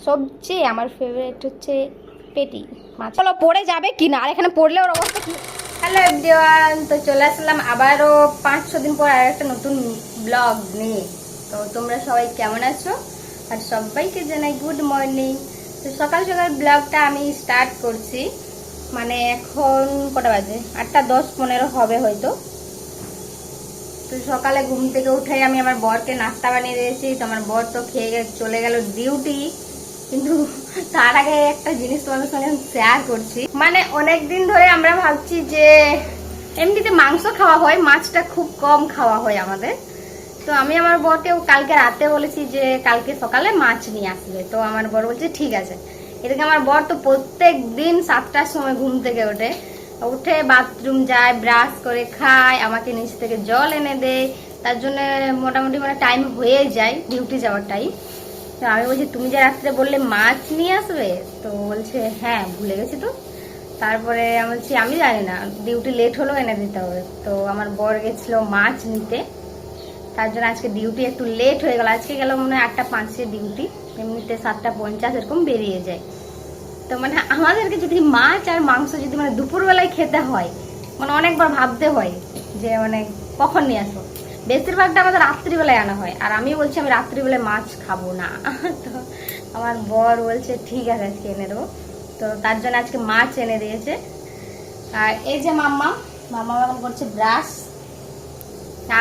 সবচেয়ে আমার ফেভারিট হচ্ছে পেটি মাছ। চলো পড়ে যাবে কি না, আর এখানে পড়লে ওর অবস্থা কি। হ্যালো এভরিওয়ান, তো চলে আসলাম আবারও 5-6 দিন পর আর একটা নতুন ব্লগ নিয়ে। তো তোমরা সবাই কেমন আছো? আর সবাইকে জানাই গুড মর্নিং। তো সকাল সকাল ব্লগটা আমি স্টার্ট করছি, মানে এখন কটা বাজে, 8:10-15 হবে হয়তো। তো সকালে ঘুম থেকে উঠে আমি আমার বরকে নাস্তা বানিয়ে দিয়েছি। তো আমার বর তো খেয়ে চলে গেল ডিউটি, কিন্তু তার আগে একটা জিনিস তোমাদের সঙ্গে শেয়ার করছি। মানে অনেকদিন ধরে আমরা ভাবছি যে এমনিতে মাংস খাওয়া হয়, মাছটা খুব কম খাওয়া হয় আমাদের। তো আমি আমার বরকেও কালকে রাতে বলেছি যে কালকে সকালে মাছ নিয়ে আসবে। তো আমার বর বলছে ঠিক আছে। এদিকে আমার বর তো প্রত্যেক দিন 7টার সময় ঘুম থেকে উঠে বাথরুম যায়, ব্রাশ করে খায়, আমাকে নিচ থেকে জল এনে দেয়। তার জন্য মোটামুটি মানে টাইম হয়ে যায় ডিউটি যাওয়ার টাইম। তো আমি বলছি তুমি যে রাত্রে বললে মাছ নিয়ে আসবে, তো বলছে হ্যাঁ ভুলে গেছি তো। তারপরে আমি বলছি আমি জানি না, ডিউটি লেট হলেও এনে দিতে হবে। তো আমার বর গেছিল মাছ নিতে, তার জন্য আজকে ডিউটি একটু লেট হয়ে গেল। আজকে গেল মনে হয় 8:05 ডিউটি, এমনিতে 7:50 এরকম বেরিয়ে যায়। তো মানে আমাদেরকে যদি মাছ আর মাংস যদি মানে দুপুরবেলায় খেতে হয়, মানে অনেকবার ভাবতে হয় যে মানে কখন নিয়ে আসবো। বেশিরভাগটা আমাদের রাত্রিবেলায় আনা হয়, আর আমি বলছি আমি রাত্রিবেলায় মাছ খাবো না। তো আমার বর বলছে ঠিক আছে আজকে এনে দেবো। তো তার জন্য আজকে মাছ এনে দিয়েছে। আর এই যে মাম্মা এখন করছে ব্রাশ,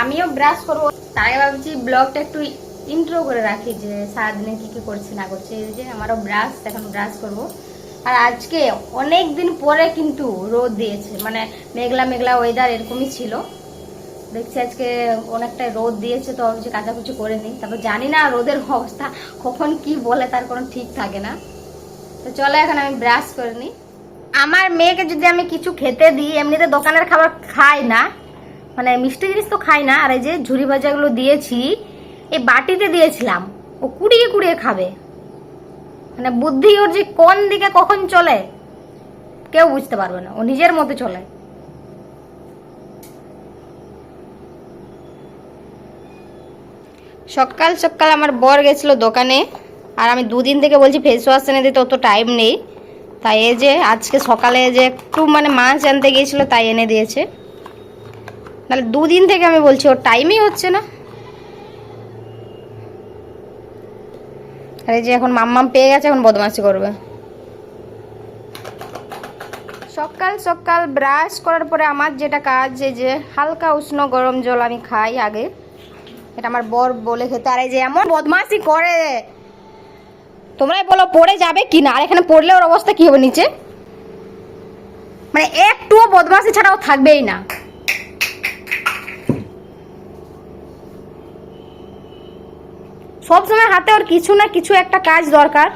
আমিও ব্রাশ করবো। তার আগে ভাবছি ব্লগটা একটু ইন্ট্রো করে রাখি যে সারাদিনে কি কি করছি না করছি। এই যে আমারও ব্রাশ, এখন ব্রাশ করবো। আর আজকে অনেক দিন পরে কিন্তু রোদ দিয়েছে, মানে মেঘলা মেঘলা ওয়েদার এরকমই ছিল। দেখছি আজকে অনেকটা রোদ দিয়েছে, তো আমি যে কাচাকুচি করে নিই। তারপর জানি না রোদের অবস্থা কখন কি বলে, তার কোনো ঠিক থাকে না। তো চলো এখন আমি ব্রাশ করে নিই। আমার মেয়েকে যদি আমি কিছু খেতে দিই, এমনিতে দোকানের খাবার খাই না, মানে মিষ্টি জিনিস তো খাই না। আর এই যে ঝুরি ভাজাগুলো দিয়েছি, এই বাটিতে দিয়েছিলাম, ও কুড়িয়ে কুড়িয়ে খাবে। মানে বুদ্ধি ওর যে কোন দিকে কখন চলে কেউ বুঝতে পারবে না, ও নিজের মতো চলে। সকাল সকাল আমার বর গেছিল দোকানে, আর আমি 2 দিন থেকে বলছি ফেস ওয়াশ এনে দিতে, অত টাইম নেই। তাই এই যে আজকে সকালে যে একটু মানে মাছ আনতে গিয়েছিল তাই এনে দিয়েছে। তাহলে 2 দিন থেকে আমি বলছি, ওর টাইমই হচ্ছে না। আর এই যে এখন মাম্মাম পেয়ে গেছে, এখন বদমাশি করবে। সকাল সকাল ব্রাশ করার পরে আমার যেটা কাজ, যে হালকা উষ্ণ গরম জল আমি খাই আগে, এটা আমার বর বলে খেতে। আর এই যে এমন বদমাশি করে, তোমরাই বলো পড়ে যাবে কি না, আর এখানে পড়লে ওর অবস্থা কি হবে নিচে। মানে একটুও বদমাশি ছাড়াও থাকবেই না। সবসময় হাতে ওর কিছু না কিছু একটা কাজ দরকার।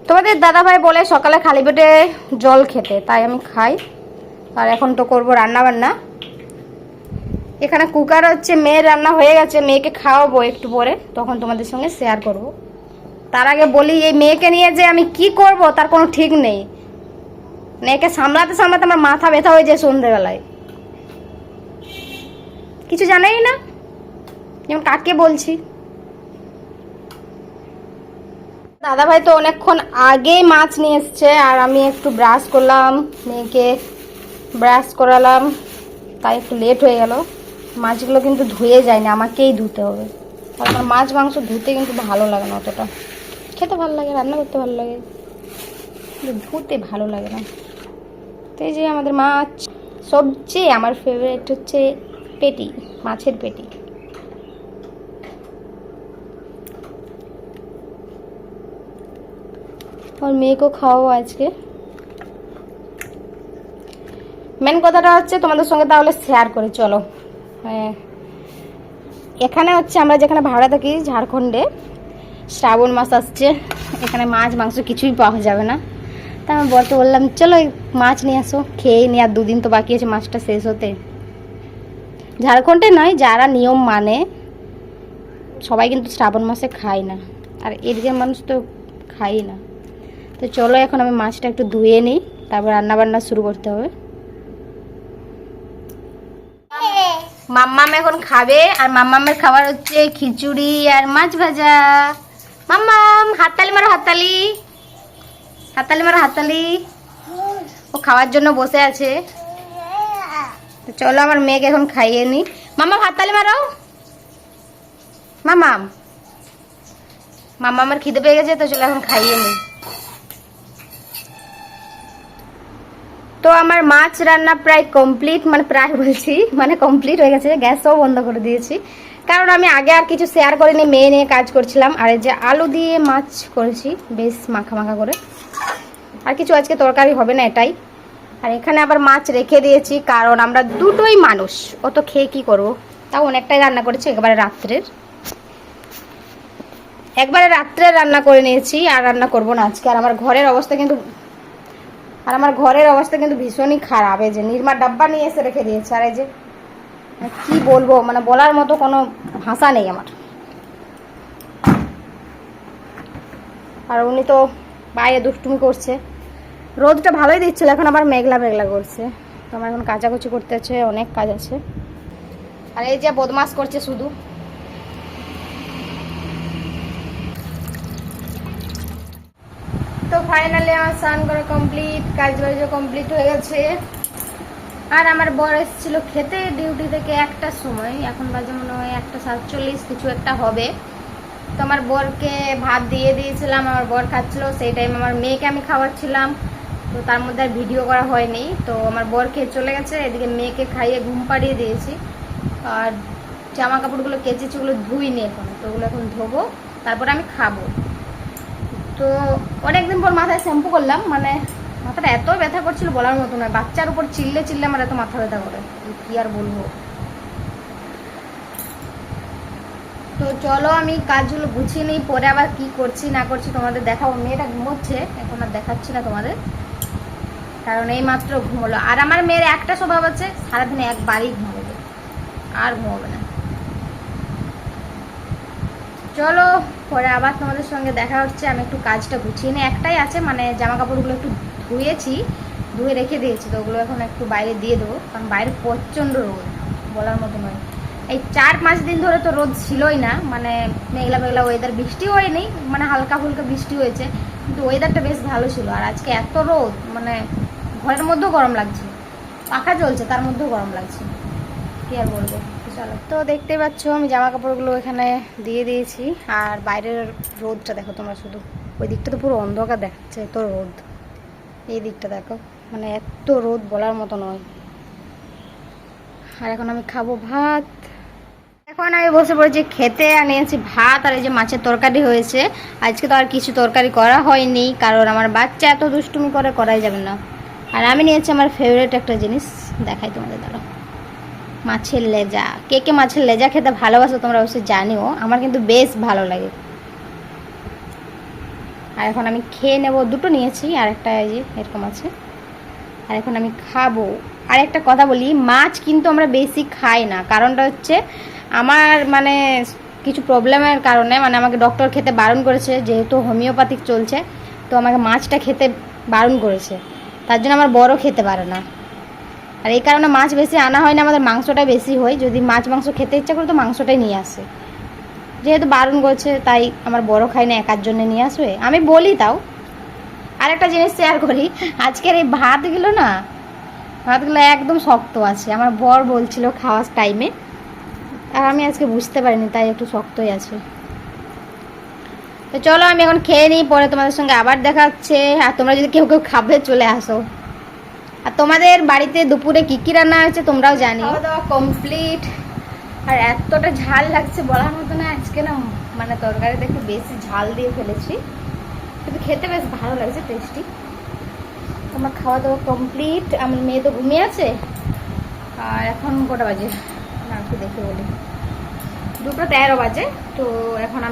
তোমাদের দাদাভাই বলে সকালে খালি পেটে জল খেতে, তাই আমি খাই। আর এখন তো করবো রান্না বান্না। এখানে কুকার হচ্ছে, মেয়ের রান্না হয়ে গেছে, মেয়েকে খাওয়াবো একটু পরে, তখন তোমাদের সঙ্গে শেয়ার করব। তার আগে বলি এই মেয়েকে নিয়ে যে আমি কি করব তার কোনো ঠিক নেই। মেয়েকে সামলাতে সামলাতে আমার মাথা ব্যথা হয়ে যায় সন্ধ্যেবেলায়, কিছু জানেই না, যেমন কাকে বলছি। দাদাভাই তো অনেকক্ষণ আগেই মাছ নিয়ে এসছে, আর আমি একটু ব্রাশ করলাম, মেয়েকে ব্রাশ করালাম, তাই একটু লেট হয়ে গেল। মাছগুলো কিন্তু ধুয়ে যায়নি, আমাকেই ধুতে হবে। আর আমার মাছ মাংস ধুতে কিন্তু ভালো লাগে না অতটা। খেতে ভালো লাগে, রান্না করতে ভালো লাগে, কিন্তু ধুতে ভালো লাগে না। তো এই যে আমাদের মাছ, সবচেয়ে আমার ফেভারিট হচ্ছে পেটি, মাছের পেটি। আর মেয়েকেও খাওয়াবো আজকে। মেন কথাটা হচ্ছে তোমাদের সঙ্গে তাহলে শেয়ার করি, চলো। এখানে হচ্ছে আমরা যেখানে ভাড়া থাকি ঝাড়খণ্ডে, শ্রাবণ মাস আসছে, এখানে মাছ মাংস কিছুই পাওয়া যাবে না। তা আমি বরকে বললাম চলো মাছ নিয়ে আসো, খেয়ে নিয়ে। আর 2 দিন তো বাকি আছে মাছটা শেষ হতে। ঝাড়খণ্ডে নয়, যারা নিয়ম মানে সবাই কিন্তু শ্রাবণ মাসে খায় না, আর এদিকের মানুষ তো খাই না। তো চলো এখন আমি মাছটা একটু ধুয়ে নিই, তারপর রান্না বান্না শুরু করতে হবে। মাম্মাম এখন খাবে, আর মাম্মামের খাবার হচ্ছে খিচুড়ি আর মাছ ভাজা। মাম্মাম হাততালি মারো, হাততালি, হাততালি মারো, হাততালি। ও খাওয়ার জন্য বসে আছে। তো চলো আমার মেয়েকে এখন খাইয়ে নি। মাম্মা হাততালি মারো। মাম্মাম, মাম্মামের খিদে পেয়ে গেছে, তো চলো এখন খাইয়ে নি। তো আমার মাছ রান্না প্রায় কমপ্লিট, মানে প্রায় বলছি, মানে কমপ্লিট হয়ে গেছে। গ্যাসও বন্ধ করে দিয়েছি, কারণ আমি আগে আর কিছু শেয়ার করিনি, মেয়ে নিয়ে কাজ করছিলাম। আর এই যে আলু দিয়ে মাছ করেছি বেশ মাখা মাখা করে, আর কিছু আজকে তরকারি হবে না এটাই। আর এখানে আবার মাছ রেখে দিয়েছি, কারণ আমরা দুটোই মানুষ, অত খেয়ে কি করবো। তাও অনেকটাই রান্না করেছি, একবারে রাত্রে রান্না করে নিয়েছি, আর রান্না করবো না আজকে। আর আমার ঘরের অবস্থা কিন্তু ভীষণই খারাপ। এই যে নির্মা ডাব্বা নিয়ে এসে রেখে দিয়েছে, আর এই যে কি বলবো, মানে বলার মতো কোনো ভাষা নেই আমার। আর উনি তো বাইরে দুষ্টুমি করছে। রোদটা ভালোই দিচ্ছিল, এখন আবার মেঘলা মেঘলা করছে। তো আমার এখন কাচাকুচি করতে আছে, অনেক কাজ আছে। আর এই যে বদমাস করছে শুধু। তো ফাইনালি আমার স্নান করা কমপ্লিট, কাজ বাজও কমপ্লিট হয়ে গেছে। আর আমার বর এসেছিল খেতে ডিউটি থেকে 1টার সময়, এখন বাজে মনে হয় 1:47 কিছু একটা হবে। তো আমার বরকে ভাত দিয়ে দিয়েছিলাম, আমার বর খাচ্ছিল। সেই টাইম আমার মেয়েকে আমি খাওয়াচ্ছিলাম, তো তার মধ্যে আর ভিডিও করা হয়নি। তো আমার বর খেয়ে চলে গেছে, এদিকে মেয়েকে খাইয়ে ঘুম পাড়িয়ে দিয়েছি। আর জামা কাপড়গুলো কেচেছি, ওগুলো ধুইনি এখন, তো ওগুলো এখন ধোবো, তারপর আমি খাবো। তো অনেকদিন পর মাথায় শ্যাম্পু করলাম, মানে মাথাটা এত ব্যথা করছিল বলার মতো নয়। বাচ্চার উপর চিল্লে আমার এত মাথা ব্যথা করে, কি আর বলবো। তো চলো আমি কাজগুলো গুছিয়ে নিই, পরে আবার কি করছি না করছি তোমাদের দেখাবো। মেয়েটা ঘুমোচ্ছে, এখন আর দেখাচ্ছি না তোমাদের, কারণ এই মাত্র ঘুমোলো। আর আমার মেয়ের একটা স্বভাব আছে, সারাদিনে একবারই ঘুমোবে, আর ঘুমোবে না। চলো পরে আবার তোমাদের সঙ্গে দেখা হচ্ছে। আমি একটু কাজটা গুছিয়ে নিই, একটাই আছে, মানে জামা কাপড়গুলো একটু ধুয়ে রেখে দিয়েছি, তো ওগুলো এখন একটু বাইরে দিয়ে দেবো, কারণ বাইরে প্রচণ্ড রোদ, বলার মতো নয়। এই 4-5 দিন ধরে তো রোদ ছিলই না, মানে মেঘলা মেঘলা ওয়েদার, বৃষ্টি হয়নি, মানে হালকা ফুলকা বৃষ্টি হয়েছে, কিন্তু ওয়েদারটা বেশ ভালো ছিল। আর আজকে এত রোদ, মানে ঘরের মধ্যেও গরম লাগছে, পাখা চলছে তার মধ্যেও গরম লাগছে, কি আর বলবো। চলো, তো দেখতে পাচ্ছ আমি জামা কাপড়গুলো এখানে দিয়ে দিয়েছি। আর বাইরের রোদটা দেখো তোমরা, শুধু ওই দিকটা তো পুরো অন্ধকার দেখাচ্ছে, এত রোদ। এই দিকটা দেখো, মানে এত রোদ বলার মতো নয়। আর এখন আমি খাবো ভাত। এখন আমি বসে পড়েছি খেতে, আনিয়েছি ভাত, আর এই যে মাছের তরকারি হয়েছে। আজকে তো আর কিছু তরকারি করা হয়নি, কারণ আমার বাচ্চা এত দুষ্টুমি করে, করাই যাবে না। আর আমি নিয়েছি আমার ফেভারিট একটা জিনিস, দেখাই তোমাদের, দাঁড়াও। মাছের লেজা। কে কে মাছের লেজা খেতে ভালোবাসো তোমরা অবশ্যই জানিও, আমার কিন্তু বেশ ভালো লাগে। আর এখন আমি খেয়ে নেব, দুটো নিয়েছি, আর একটা এই যে এরকম আছে। আর এখন আমি খাবো। আর একটা কথা বলি, মাছ কিন্তু আমরা বেশি খাই না, কারণটা হচ্ছে আমার মানে কিছু প্রবলেমের কারণে, মানে আমাকে ডক্টর খেতে বারণ করেছে, যেহেতু হোমিওপ্যাথিক চলছে, তো আমাকে মাছটা খেতে বারণ করেছে, তার জন্য আমার বড় খেতে পারে না। আর এই কারণে মাছ বেশি আনা হয় না, আমাদের মাংসটাই বেশি হয়। যদি মাছ মাংস খেতে ইচ্ছা করে তো মাংসটাই নিয়ে আসে, যেহেতু বারণ করছে, তাই আমার বড় খাই না, একার জন্য নিয়ে আসবে, আমি বলি তাও। আর একটা জিনিস শেয়ার করি, আজকের এই ভাতগুলো একদম শক্ত আছে, আমার বর বলছিল খাওয়ার টাইমে, আর আমি আজকে বুঝতে পারিনি, তাই একটু শক্তই আছে। তো চলো আমি এখন খেয়ে নিই, পরে তোমাদের সঙ্গে আবার দেখা হচ্ছে। আর তোমরা যদি কেউ কেউ খাবে চলে আসো। আর তোমাদের বাড়িতে দুপুরে কি কি রান্না হয়েছে তোমরাও জানি। খাওয়া দাওয়া কমপ্লিট। আর এতটা ঝাল লাগছে বলার মতো না, আজকে না মানে তরকারিতে একটু বেশি ঝাল দিয়ে ফেলেছি, কিন্তু খেতে বেশ ভালো লাগছে, টেস্টি। আমার খাওয়া দাওয়া কমপ্লিট। আমার মেয়ে তো ঘুমিয়ে আছে। আর এখন কটা বাজে না একটু দেখে বলি, 2:13 বাজে। তো এখন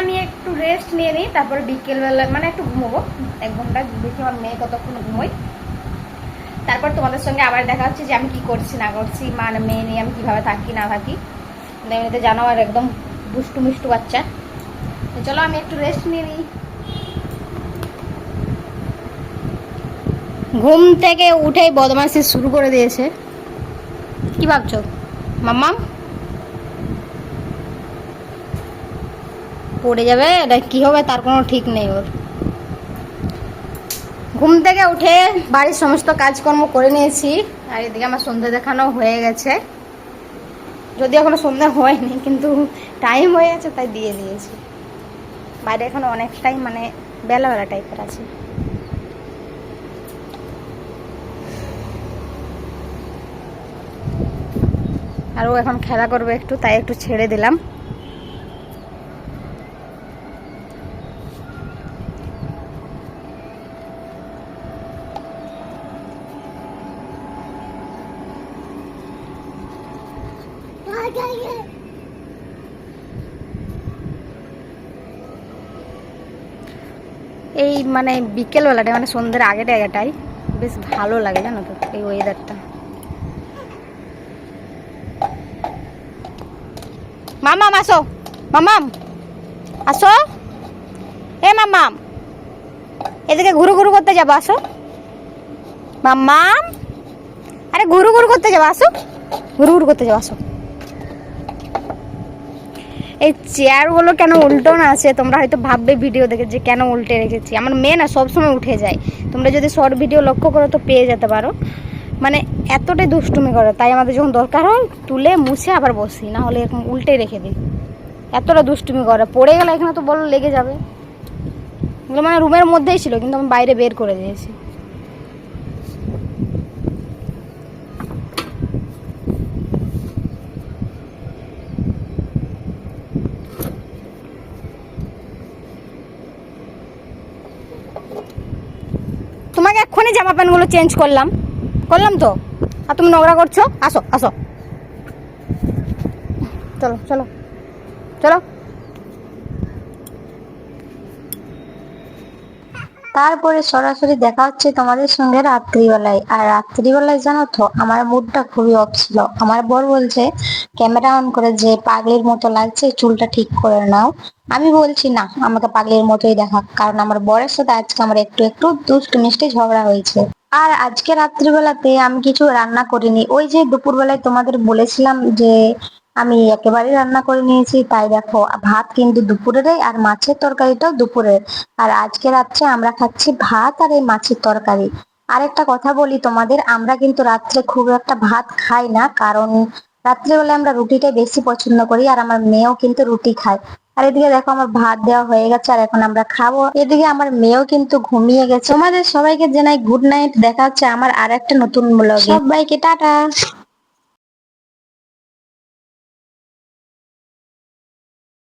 আমি একটু রেস্ট নিয়ে নিই, তারপরে বিকেলবেলা মানে একটু ঘুমোবো 1 ঘন্টা, দেখি আমার মেয়ে কতক্ষণ ঘুমোই। তারপর তোমাদের সঙ্গে আবার দেখা হচ্ছে যে আমি কি করছি না করছি, মানে মেয়ে নিয়ে আমি কীভাবে থাকি না থাকি। এমনিতে জানো আর একদম দুষ্টু মিষ্টু বাচ্চা। তো চলো আমি একটু রেস্ট নিয়ে নিই। ঘুম থেকে উঠেই বদমাইশি শুরু করে দিয়েছে। কি ভাবছো মাম্মাম? পড়ে যাবে, এটা কি হবে তার কোনো ঠিক নেই ওর। ঘুম থেকে উঠে বাড়ির সমস্ত কাজকর্ম করে নিয়েছি, আর এদিকে আমার সন্ধ্যে দেখানো হয়ে গেছে। যদি এখনো সন্ধ্যা হয়নি, কিন্তু টাইম হয়ে গেছে তাই দিয়ে দিয়েছি। বাইরে এখনো অনেকটাই মানে বেলা বেলা টাইপের আছে। আর ও এখন খেলা করবে একটু, তাই একটু ছেড়ে দিলাম। এই মানে বিকেলবেলাটায় মানে সন্ধ্যের আগেটাই বেশ ভালো লাগে জানো তো, এই ওয়েদারটা। মামাম আসো, মামাম আসো, এ মামাম এদিকে ঘুরু ঘুরু করতে যাবো, আসো মাম্মাম। আরে ঘুরু ঘুরু করতে যাবো, আসো ঘুরু ঘুরু করতে যাবো, আসো। এই চেয়ারগুলো কেন উল্টো না আছে তোমরা হয়তো ভাববে ভিডিও দেখে যে কেন উল্টে রেখেছি। আমার মেয়ে না সবসময় উঠে যায়, তোমরা যদি শর্ট ভিডিও লক্ষ্য করো তো পেয়ে যেতে পারো। মানে এতটাই দুষ্টুমি করে, তাই আমাদের যখন দরকার হয় তুলে মুছে আবার বসি, না হলে এরকম উল্টে রেখে দিই। এতটা দুষ্টুমি করে, পড়ে গেলে এখানে তো বলো লেগে যাবে। এগুলো মানে রুমের মধ্যেই ছিল, কিন্তু আমি বাইরে বের করে দিয়েছি। তোমাকে এক্ষুনি জামা প্যান্টগুলো চেঞ্জ করলাম তো, আর তুমি নোংরা করছো। আসো আসো, চলো চলো চলো। তারপরে সরাসরি দেখা হচ্ছে তোমাদের সঙ্গে রাত্রিবেলায়। আর রাত্রিবেলায় জানো তো আমার মুডটা খুবই অফ ছিল। আমার বর বলছে ক্যামেরা অন করে যে পাগলির মতো লাগছে, চুলটা ঠিক করে নাও। আমি বলছি না, আমাকে পাগলির মতোই দেখা, কারণ আমার বরের সাথে আজকে আমার একটু একটু দুষ্টু মিষ্টি ঝগড়া হয়েছে। আর আজকে রাত্রিবেলাতে আমি কিছু রান্না করিনি, ওই যে দুপুরবেলায় তোমাদের বলেছিলাম যে আমি একেবারে রান্না করে নিয়েছি। তাই দেখো ভাত কিন্তু দুপুরেরই, আর মাছের তরকারিটাও দুপুরের। আর আজকে রাত্রে আমরা খাচ্ছি ভাত আর এই মাছের তরকারি। আরেকটা কথা বলি তোমাদের, আমরা কিন্তু রাত্রে খুব একটা ভাত খাই না, কারণ রাত্রেবেলা আমরা রুটিটাই বেশি পছন্দ করি, আর আমার মেয়েও কিন্তু রুটি খায়। আর এদিকে দেখো আমার ভাত দেওয়া হয়ে গেছে, আর এখন আমরা খাবো। এদিকে আমার মেয়েও কিন্তু ঘুমিয়ে গেছে। তোমাদের সবাইকে জানাই গুড নাইট, দেখা হচ্ছে আমার আর একটা নতুন ব্লগে। সবাইকে টাটা।